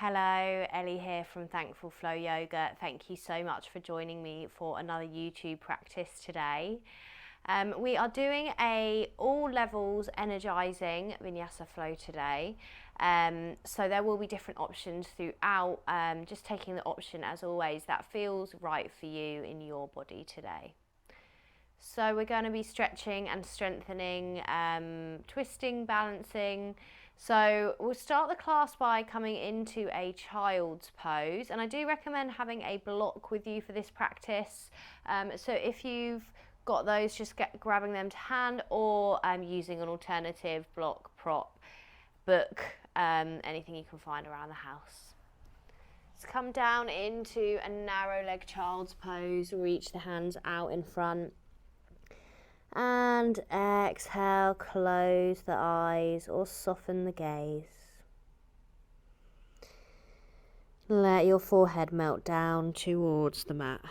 Hello, Elly here from Thankful Flow Yoga. Thank you so much for joining me for another YouTube practice today. We are doing a all levels energizing vinyasa flow today. So there will be different options throughout, just taking the option as always that feels right for you in your body today. So we're going to be stretching and strengthening, twisting, balancing. So we'll start the class by coming into a child's pose, and I do recommend having a block with you for this practice. So if you've got those, just grabbing them to hand, or using an alternative block, prop, book, anything you can find around the house. Let's come down into a narrow leg child's pose, reach the hands out in front. And exhale, close the eyes or soften the gaze. Let your forehead melt down towards the mat.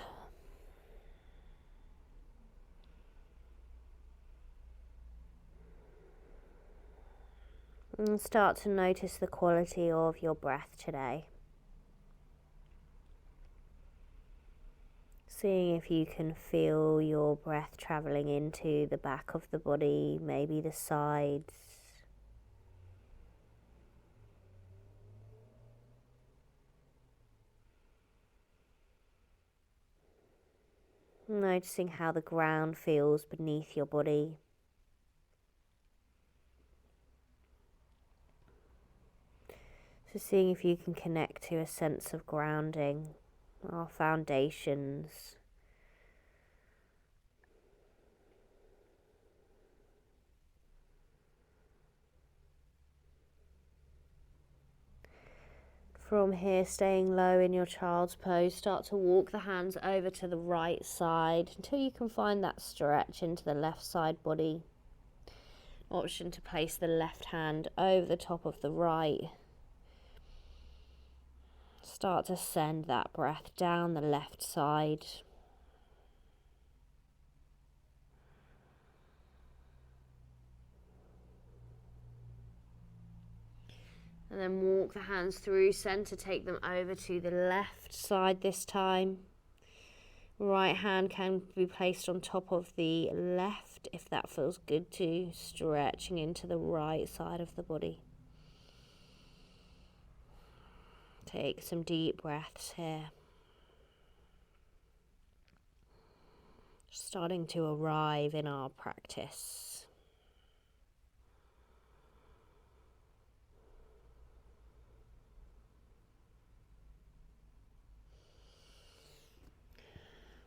And start to notice the quality of your breath today. Seeing if you can feel your breath travelling into the back of the body, maybe the sides. Noticing how the ground feels beneath your body. So seeing if you can connect to a sense of grounding, our foundations. From here, staying low in your child's pose, start to walk the hands over to the right side until you can find that stretch into the left side body. Option to place the left hand over the top of the right. Start to send that breath down the left side. And then walk the hands through center, take them over to the left side this time. Right hand can be placed on top of the left if that feels good too, stretching into the right side of the body. Take some deep breaths here. Starting to arrive in our practice.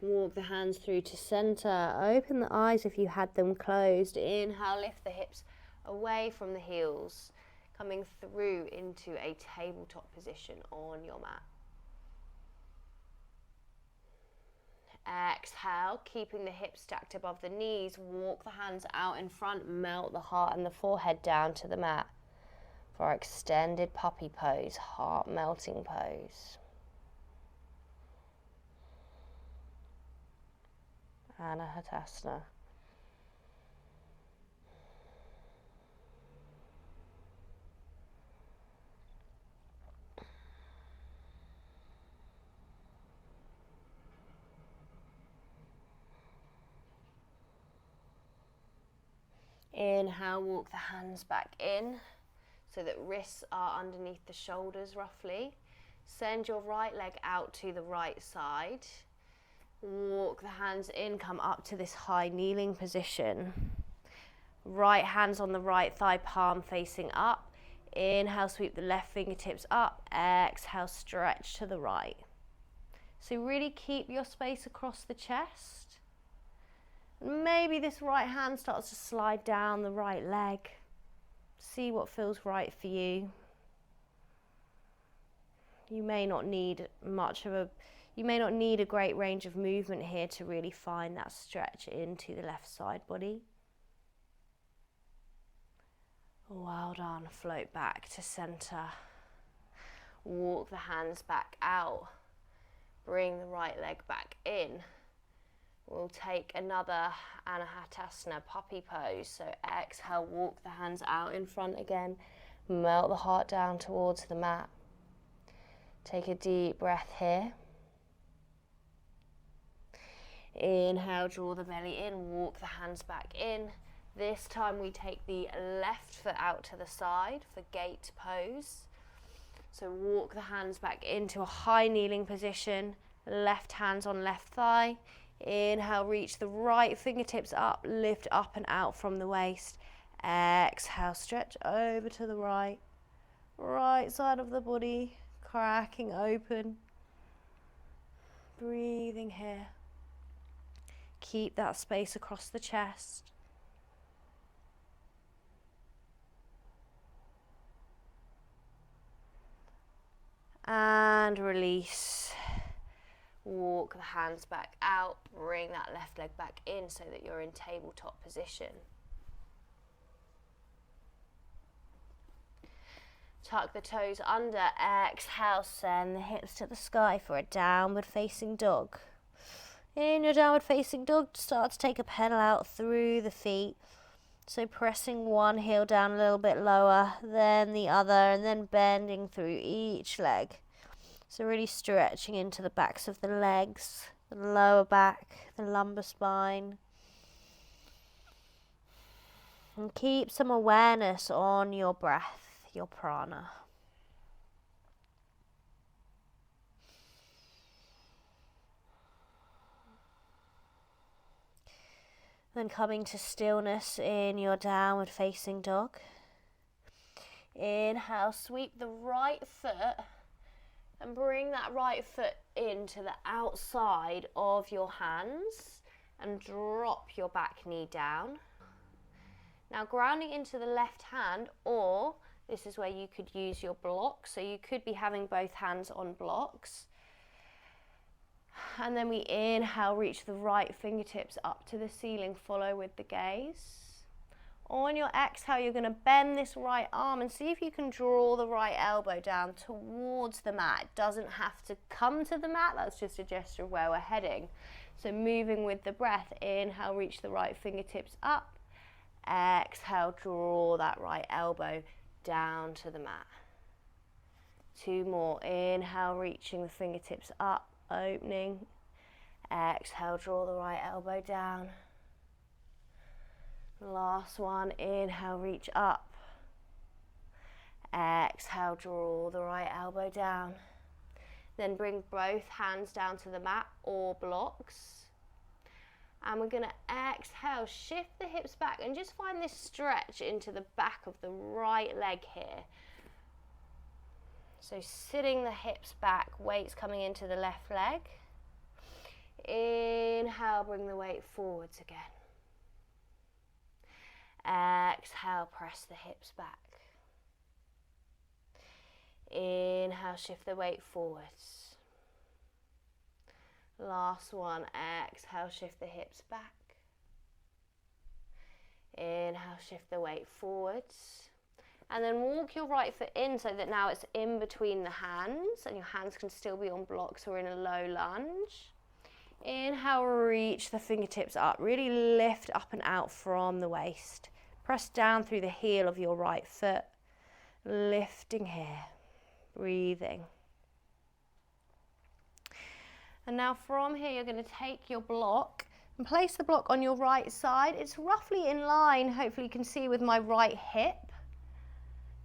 Walk the hands through to center. Open the eyes if you had them closed. Inhale, lift the hips away from the heels, coming through into a tabletop position on your mat. Exhale, keeping the hips stacked above the knees. Walk the hands out in front, melt the heart and the forehead down to the mat for our extended puppy pose, heart melting pose. Anahatasana. Inhale, walk the hands back in so that wrists are underneath the shoulders roughly. Send your right leg out to the right side. Walk the hands in, come up to this high kneeling position. Right hands on the right thigh, palm facing up. Inhale, sweep the left fingertips up. Exhale, stretch to the right. So really keep your space across the chest. Maybe this right hand starts to slide down the right leg. See what feels right for you. You may not need a great range of movement here to really find that stretch into the left side body. Well done. Float back to center. Walk the hands back out. Bring the right leg back in. We'll take another Anahatasana, puppy pose. So exhale, walk the hands out in front again. Melt the heart down towards the mat. Take a deep breath here. Inhale, draw the belly in, walk the hands back in. This time we take the left foot out to the side for gate pose. So walk the hands back into a high kneeling position, left hands on left thigh. Inhale, reach the right fingertips up, lift up and out from the waist. Exhale, stretch over to the right. Right side of the body, cracking open. Breathing here. Keep that space across the chest. And release. Walk the hands back out, bring that left leg back in so that you're in tabletop position. Tuck the toes under, exhale, send the hips to the sky for a downward facing dog. In your downward facing dog, start to take a pedal out through the feet. So pressing one heel down a little bit lower, then the other, and then bending through each leg. So really stretching into the backs of the legs, the lower back, the lumbar spine. And keep some awareness on your breath, your prana. Then coming to stillness in your downward facing dog. Inhale, sweep the right foot and bring that right foot into the outside of your hands and drop your back knee down. Now grounding into the left hand, or this is where you could use your block, so you could be having both hands on blocks. And then we inhale, reach the right fingertips up to the ceiling, follow with the gaze. On your exhale, you're going to bend this right arm and see if you can draw the right elbow down towards the mat. It doesn't have to come to the mat, that's just a gesture of where we're heading. So moving with the breath, inhale, reach the right fingertips up. Exhale, draw that right elbow down to the mat. Two more, inhale, reaching the fingertips up. Opening, exhale, draw the right elbow down. Last one, inhale, reach up. Exhale, draw the right elbow down. Then bring both hands down to the mat or blocks. And we're going to exhale, shift the hips back and just find this stretch into the back of the right leg here. So sitting the hips back, weights coming into the left leg. Inhale, bring the weight forwards again. Exhale, press the hips back. Inhale, shift the weight forwards. Last one, exhale, shift the hips back. Inhale, shift the weight forwards. And then walk your right foot in so that now it's in between the hands and your hands can still be on blocks or in a low lunge. Inhale, reach the fingertips up. Really lift up and out from the waist. Press down through the heel of your right foot. Lifting here. Breathing. And now from here you're going to take your block and place the block on your right side. It's roughly in line, hopefully you can see, with my right hip.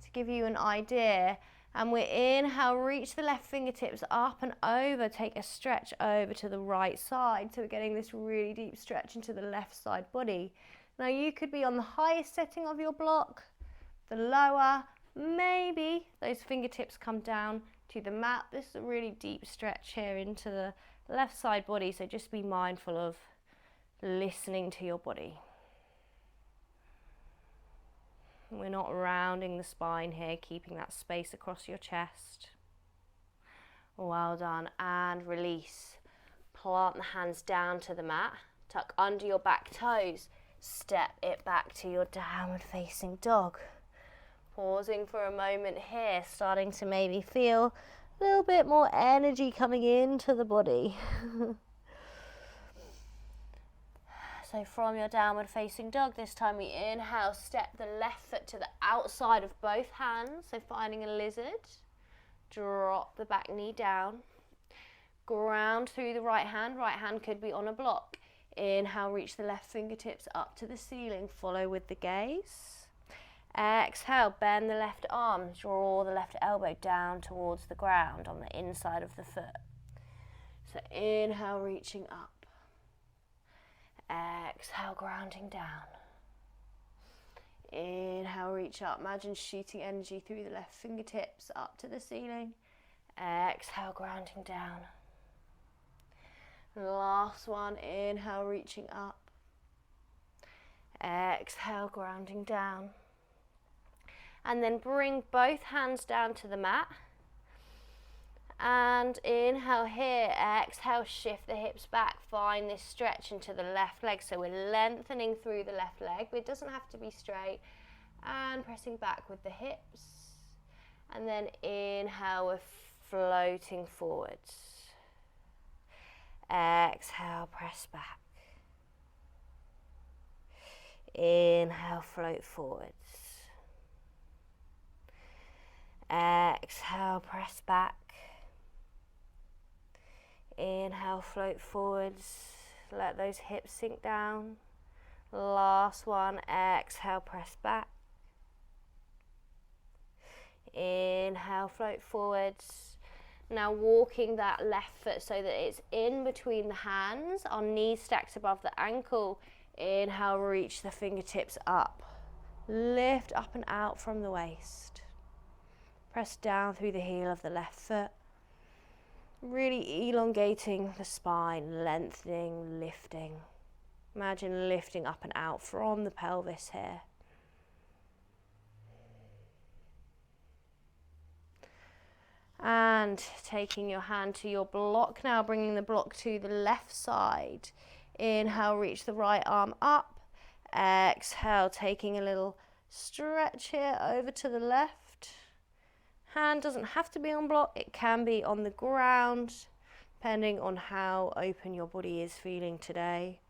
To give you an idea, and we're inhale, reach the left fingertips up and over, take a stretch over to the right side, so we're getting this really deep stretch into the left side body. Now you could be on the highest setting of your block, the lower, maybe those fingertips come down to the mat. This is a really deep stretch here into the left side body, so just be mindful of listening to your body. We're not rounding the spine here, keeping that space across your chest. Well done, and release. Plant the hands down to the mat, tuck under your back toes, step it back to your downward facing dog. Pausing for a moment here, starting to maybe feel a little bit more energy coming into the body. So from your downward facing dog, this time we inhale, step the left foot to the outside of both hands, so finding a lizard. Drop the back knee down. Ground through the right hand. Right hand could be on a block. Inhale, reach the left fingertips up to the ceiling. Follow with the gaze. Exhale, bend the left arm. Draw the left elbow down towards the ground on the inside of the foot. So inhale, reaching up. Exhale, grounding down. Inhale, reach up. Imagine shooting energy through the left fingertips up to the ceiling. Exhale, grounding down. Last one. Inhale, reaching up. Exhale, grounding down. And then bring both hands down to the mat. And inhale here, exhale, shift the hips back. Find this stretch into the left leg. So we're lengthening through the left leg, but it doesn't have to be straight. And pressing back with the hips. And then inhale, we're floating forwards. Exhale, press back. Inhale, float forwards. Exhale, press back. Inhale, float forwards. Let those hips sink down. Last one. Exhale, press back. Inhale, float forwards. Now walking that left foot so that it's in between the hands. Our knees stacked above the ankle. Inhale, reach the fingertips up. Lift up and out from the waist. Press down through the heel of the left foot. Really elongating the spine, lengthening, lifting. Imagine lifting up and out from the pelvis here. And taking your hand to your block now, bringing the block to the left side. Inhale, reach the right arm up. Exhale, taking a little stretch here over to the left. Hand doesn't have to be on block, it can be on the ground, depending on how open your body is feeling today.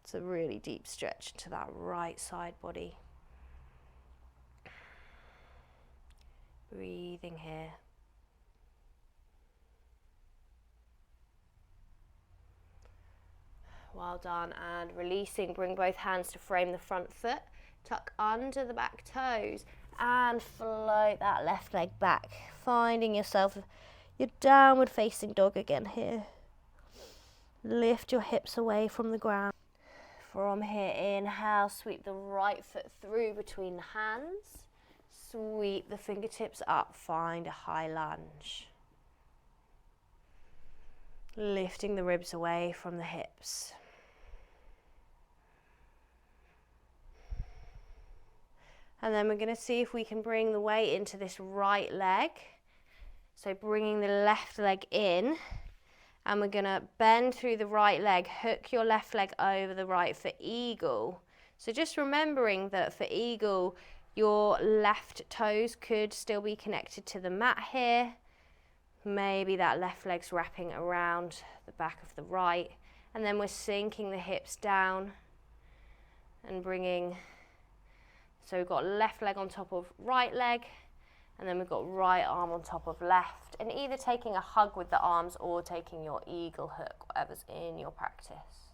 It's a really deep stretch to that right side body. Breathing here. Well done, and releasing, bring both hands to frame the front foot, tuck under the back toes, and float that left leg back, finding yourself your downward facing dog again here. Lift your hips away from the ground. From here, inhale, sweep the right foot through between the hands. Sweep the fingertips up, find a high lunge. Lifting the ribs away from the hips. And then we're going to see if we can bring the weight into this right leg. So bringing the left leg in, and we're going to bend through the right leg, hook your left leg over the right for eagle. So just remembering that for eagle, your left toes could still be connected to the mat here. Maybe that left leg's wrapping around the back of the right. And then we're sinking the hips down and bringing. So we've got left leg on top of right leg, and then we've got right arm on top of left, and either taking a hug with the arms or taking your eagle hook, whatever's in your practice.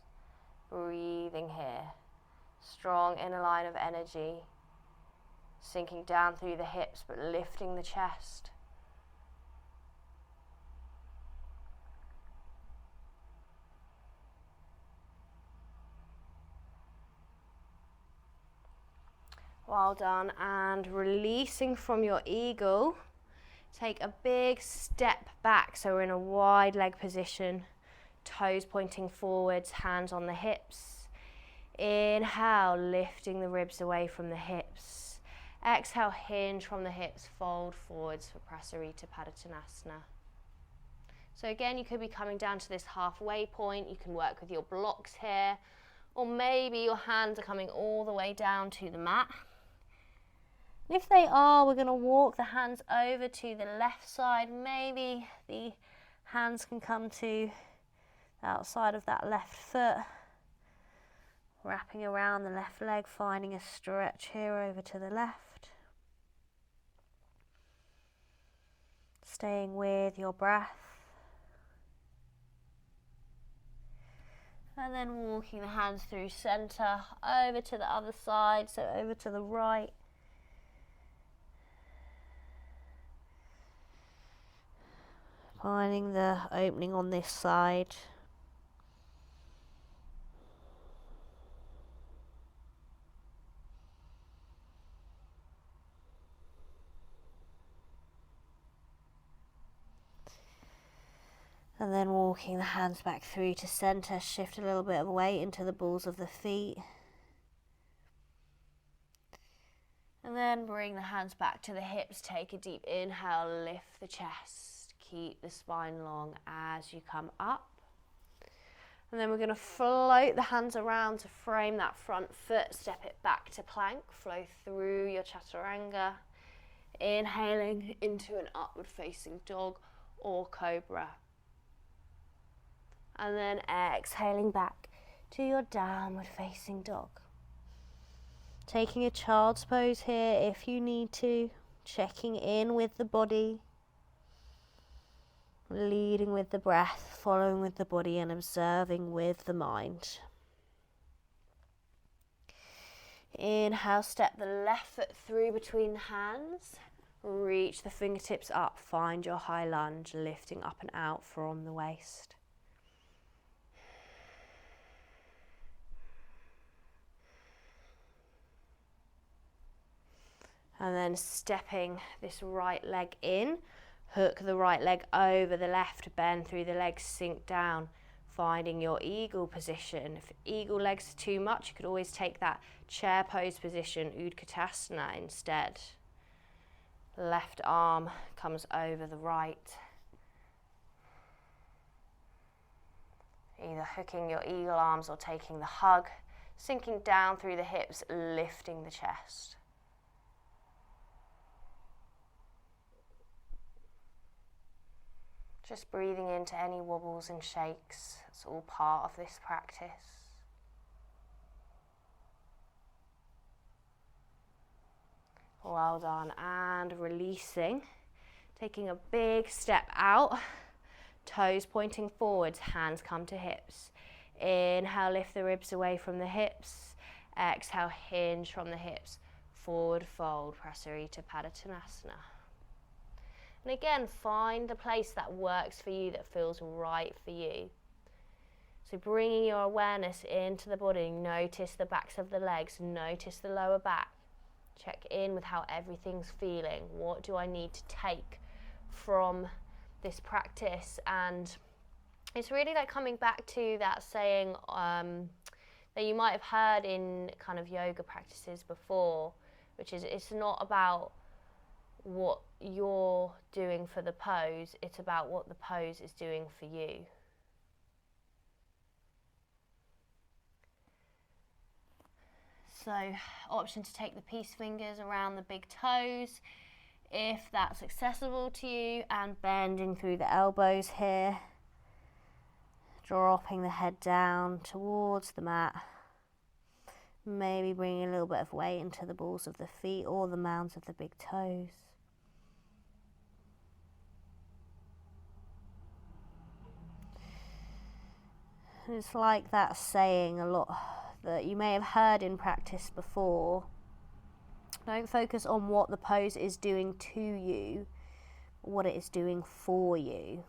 Breathing here. Strong inner line of energy. Sinking down through the hips, but lifting the chest. Well done, and releasing from your eagle, take a big step back, so we're in a wide leg position, toes pointing forwards, hands on the hips. Inhale, lifting the ribs away from the hips. Exhale, hinge from the hips, fold forwards for Prasarita Padottanasana. So again, you could be coming down to this halfway point, you can work with your blocks here, or maybe your hands are coming all the way down to the mat. If they are, we're going to walk the hands over to the left side. Maybe the hands can come to the outside of that left foot. Wrapping around the left leg, finding a stretch here over to the left. Staying with your breath. And then walking the hands through center, over to the other side, so over to the right. Finding the opening on this side. And then walking the hands back through to center, shift a little bit of weight into the balls of the feet. And then bring the hands back to the hips, take a deep inhale, lift the chest, keep the spine long as you come up. And then we're going to float the hands around to frame that front foot, step it back to plank, flow through your chaturanga, inhaling into an upward facing dog or cobra. And then exhaling back to your downward facing dog. Taking a child's pose here if you need to, checking in with the body, leading with the breath, following with the body and observing with the mind. Inhale, step the left foot through between the hands, reach the fingertips up, find your high lunge, lifting up and out from the waist. And then stepping this right leg in, hook the right leg over the left, bend through the legs, sink down, finding your eagle position. If eagle legs are too much, you could always take that chair pose position, Utkatasana instead. Left arm comes over the right. Either hooking your eagle arms or taking the hug, sinking down through the hips, lifting the chest. Just breathing into any wobbles and shakes. It's all part of this practice. Well done. And releasing. Taking a big step out. Toes pointing forwards, hands come to hips. Inhale, lift the ribs away from the hips. Exhale, hinge from the hips. Forward fold, Prasarita Padottanasana. And again, find the place that works for you, that feels right for you. So bringing your awareness into the body, notice the backs of the legs, notice the lower back. Check in with how everything's feeling. What do I need to take from this practice? And it's really like coming back to that saying that you might have heard in kind of yoga practices before, which is it's not about what you're doing for the pose, it's about what the pose is doing for you. So, option to take the peace fingers around the big toes, if that's accessible to you, and bending through the elbows here, dropping the head down towards the mat. Maybe bringing a little bit of weight into the balls of the feet or the mounds of the big toes. It's like that saying a lot that you may have heard in practice before. Don't focus on what the pose is doing to you, what it is doing for you.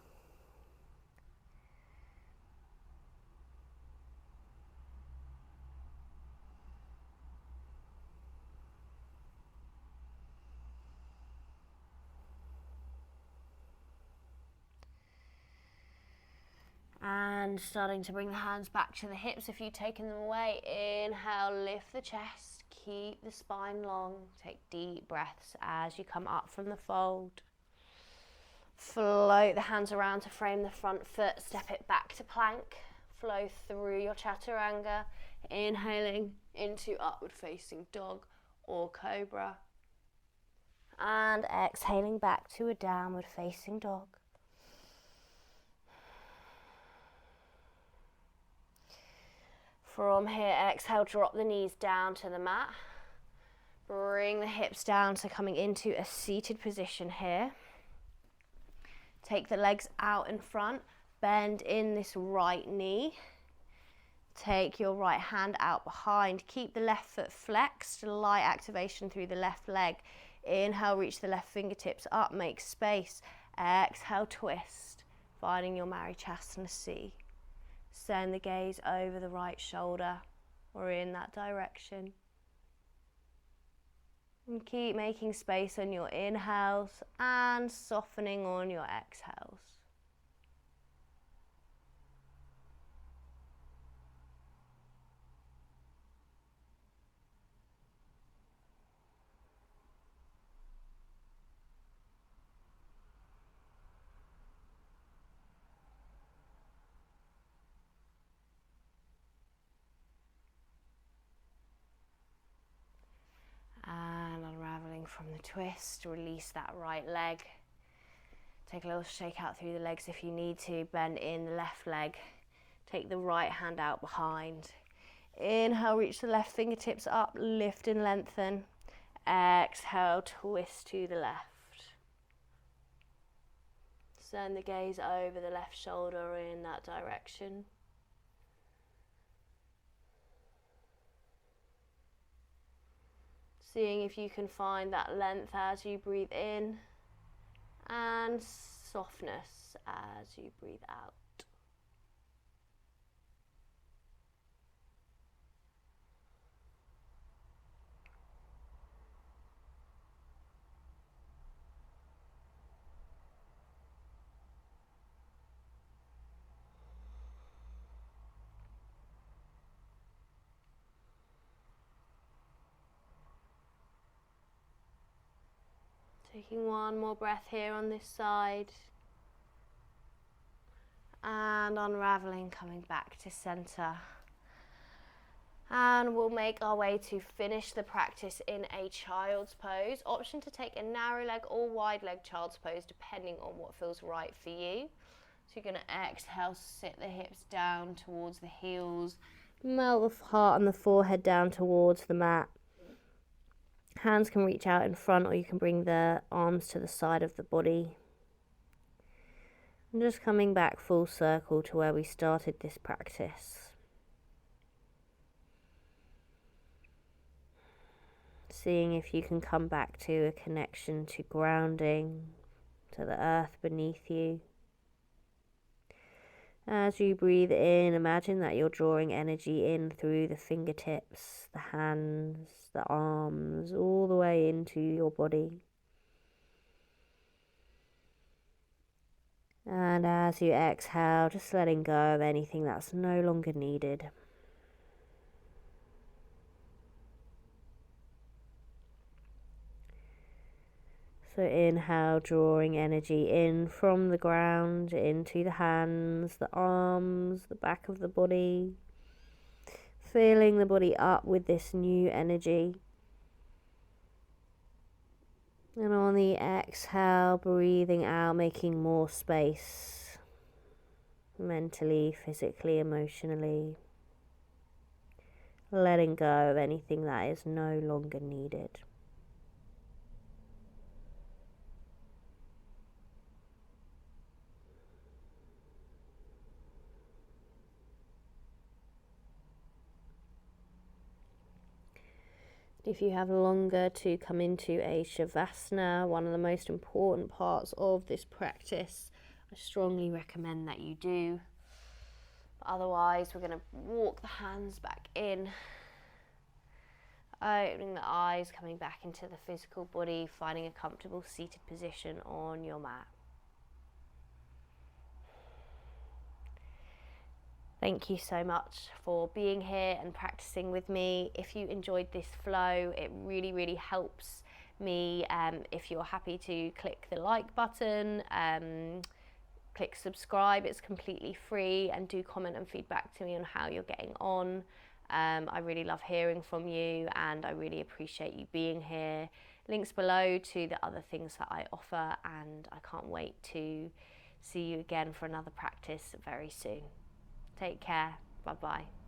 And starting to bring the hands back to the hips if you've taken them away. Inhale, lift the chest, keep the spine long. Take deep breaths as you come up from the fold. Float the hands around to frame the front foot, step it back to plank. Flow through your chaturanga, inhaling into upward facing dog or cobra. And exhaling back to a downward facing dog. From here, exhale, drop the knees down to the mat. Bring the hips down, so coming into a seated position here. Take the legs out in front, bend in this right knee. Take your right hand out behind. Keep the left foot flexed, light activation through the left leg. Inhale, reach the left fingertips up, make space. Exhale, twist, finding your Marichasana C. Send the gaze over the right shoulder or in that direction. And keep making space on your inhales and softening on your exhales. And unraveling from the twist, release that right leg. Take a little shake out through the legs if you need to. Bend in the left leg. Take the right hand out behind. Inhale, reach the left fingertips up, lift and lengthen. Exhale, twist to the left. Send the gaze over the left shoulder in that direction. Seeing if you can find that length as you breathe in and softness as you breathe out. Taking one more breath here on this side. And unraveling, coming back to center. And we'll make our way to finish the practice in a child's pose. Option to take a narrow leg or wide leg child's pose, depending on what feels right for you. So you're going to exhale, sit the hips down towards the heels. Melt the heart and the forehead down towards the mat. Hands can reach out in front, or you can bring the arms to the side of the body. And just coming back full circle to where we started this practice. Seeing if you can come back to a connection to grounding, to the earth beneath you. As you breathe in, imagine that you're drawing energy in through the fingertips, the hands, the arms, all the way into your body. And as you exhale, just letting go of anything that's no longer needed. So inhale, drawing energy in from the ground, into the hands, the arms, the back of the body. Filling the body up with this new energy. And on the exhale, breathing out, making more space. Mentally, physically, emotionally. Letting go of anything that is no longer needed. If you have longer to come into a Shavasana, one of the most important parts of this practice, I strongly recommend that you do. But otherwise, we're going to walk the hands back in, opening the eyes, coming back into the physical body, finding a comfortable seated position on your mat. Thank you so much for being here and practicing with me. If you enjoyed this flow, it really, really helps me. If you're happy to click the like button, click subscribe, it's completely free, and do comment and feedback to me on how you're getting on. I really love hearing from you, and I really appreciate you being here. Links below to the other things that I offer, and I can't wait to see you again for another practice very soon. Take care. Bye-bye.